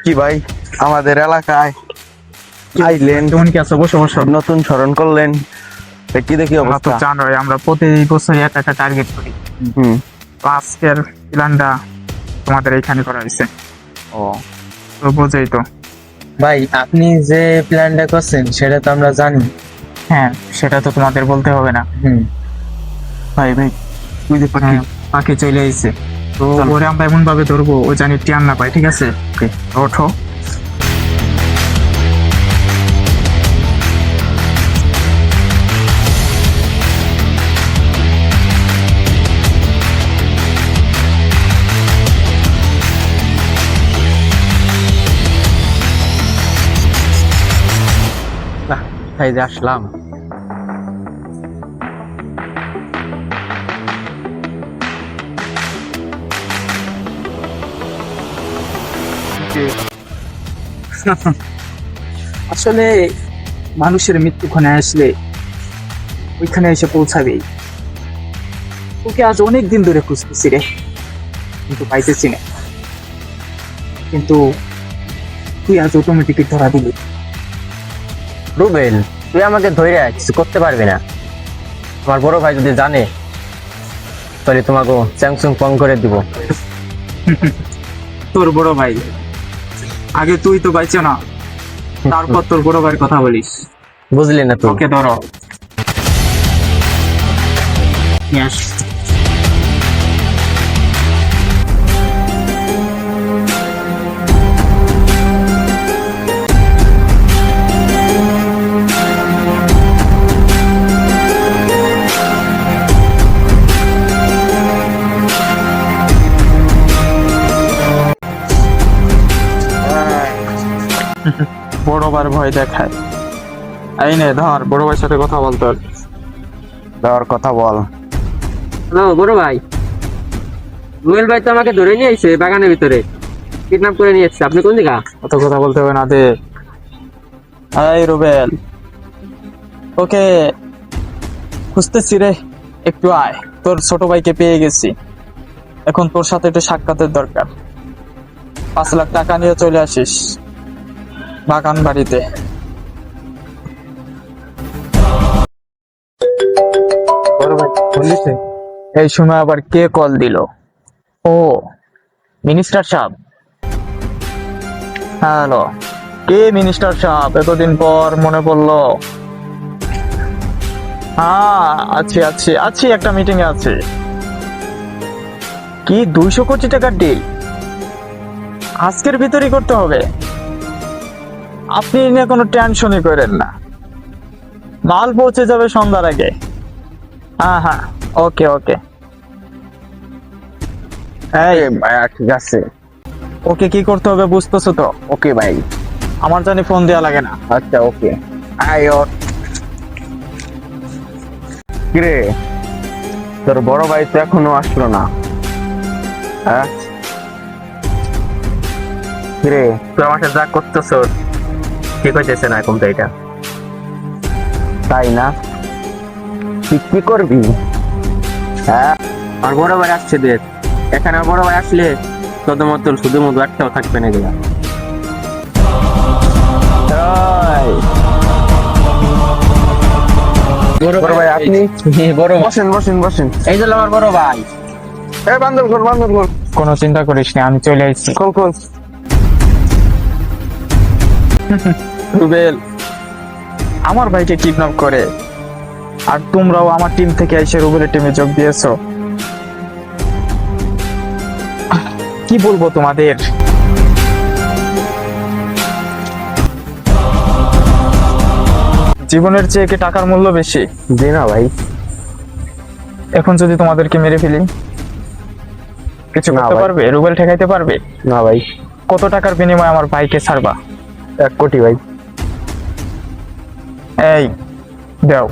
কি ভাই, আমাদের এলাকায় আইলেন, কেমন কি আছো? বসো বসো। নতুন স্মরণ করলেন, কি দেখি আমরা তো অবস্থা? জানোই আমরা প্রতি বছর একটা টার্গেট করি। হুম। তো আজকের প্ল্যানটা তোমাদের এইখানে করা হয়েছে, ও তো বোঝেই তো। ভাই, আপনি যে প্ল্যানটা করছেন সেটা তো আমরা জানি। হ্যাঁ, সেটা তো তোমাদের বলতে হবে না। ভাই ভাই, তুই যে পাখি, হ্যাঁ, পাখি চলে আইছে, তো চলো। ওরে আমরা এমন ভাবে ধরবো ও জানি টিয়ান না পায়, ঠিক আছে? Okay. ওঠো। তাই যে আসলাম। আসলে মানুষের মৃত্যুক্ষণে আসলে ওইখানে এসে পৌঁছাবেই। ওকে আজ অনেক দিন ধরে খুঁজতেছি রে, কিন্তু পাইতেছি না। কিন্তু তুই আজ অটোমেটিক ধরা দিলি। রুবেল, তুই আমাকে ধরে কিছু করতে পারবি না। আমার বড় ভাই যদি জানে তাহলে তোমাকে চ্যাংচুং পং করে দিব। তোর বড় ভাই, আগে তুই তো বাইছে না, তারপর তোর বড় ভাইয়ের কথা বলিস। বুঝলি না তুই? ওকে ধরো। Yes. বড় বার ভয় দেখায়। এই নে ধর, বড় ভাইয়ের সাথে কথা বলতে হবে। দেওয়ার কথা বল। হ্যালো বড় ভাই, রুবেল ভাই তো আমাকে ধরে নিয়ে এসেছে বাগানের ভিতরে, কিডন্যাপ করে নিয়ে এসেছে। আপনি কোন দিকা? অত কথা বলতে হবে না দে। এই রুবেল, ওকে খুঁজতেছি রে, একটু আয়। তোর ছোট ভাইকে পেয়ে গেছি, এখন তোর সাথে একটু সাক্ষাতের দরকার। 5 লাখ টাকা নিয়ে চলে আসিস বাগান বাড়িতে। বড় ভাই বললিছে? এই সময় আবার কে কল দিল? ও, মিনিস্টার সাহেব। হ্যালো, কে মিনিস্টার সাহেব? এতদিন পর মনে পড়লো। হ্যাঁ, আছি আছি আছি, একটা মিটিং এ আছি। কি 200 কোটি টাকার ডিল আজকের ভিতরেই করতে হবে? আপনি নিয়ে কোনো টেনশনই করেন না, মাল পৌঁছে যাবে সন্ধ্যার আগে। হ্যাঁ হ্যাঁ, ওকে ওকে। এই ভাইয়া ঠিক আছে। ওকে কি করতে হবে বুঝতেছো তো? ওকে ভাই। আমার জানি ফোন দেওয়া লাগে না। আচ্ছা ওকে। আয় কিরে, তোর বড় ভাই তো এখনো আসলো না। হ্যাঁ কিরে, তুই আমার সাথে যা করতেছ ঠিক হইতেছে না এখন তো এটা। তাই না? তুই কি করবি? হ্যাঁ আমার বড় ভাই আসছে দেখ, এখানে আমার বড় ভাই আসলে তোদের মতন শুধু মধু একটাও থাকবে না এগুলা। তাই। বড় ভাই আপনি বড় ভাই, বসেন বসেন বসেন। এই যে আমার বড় ভাই। বান্দর ঘর বান্দর ঘর। কোনো চিন্তা করিস না, আমি চলে আসছি। খোল খোল। রুবেল আমার ভাইকে কিডন্যাপ করে, আর তোমরাও আমার টিম থেকে এসে রুবেলের টিমে যোগ দিয়েছো। কি বলবো তোমাদের? জীবনের চেয়ে কি টাকার মূল্য বেশি? জি না ভাই। এখন যদি তোমাদেরকে মেরে ফেলি, কিছু না করতে ভাই। পারবে? রুবেল ঠেকাইতে পারবে? না ভাই। কত টাকার বিনিময়ে আমার ভাইকে ছাড়বা? 1 কোটি ভাই। এই দাও।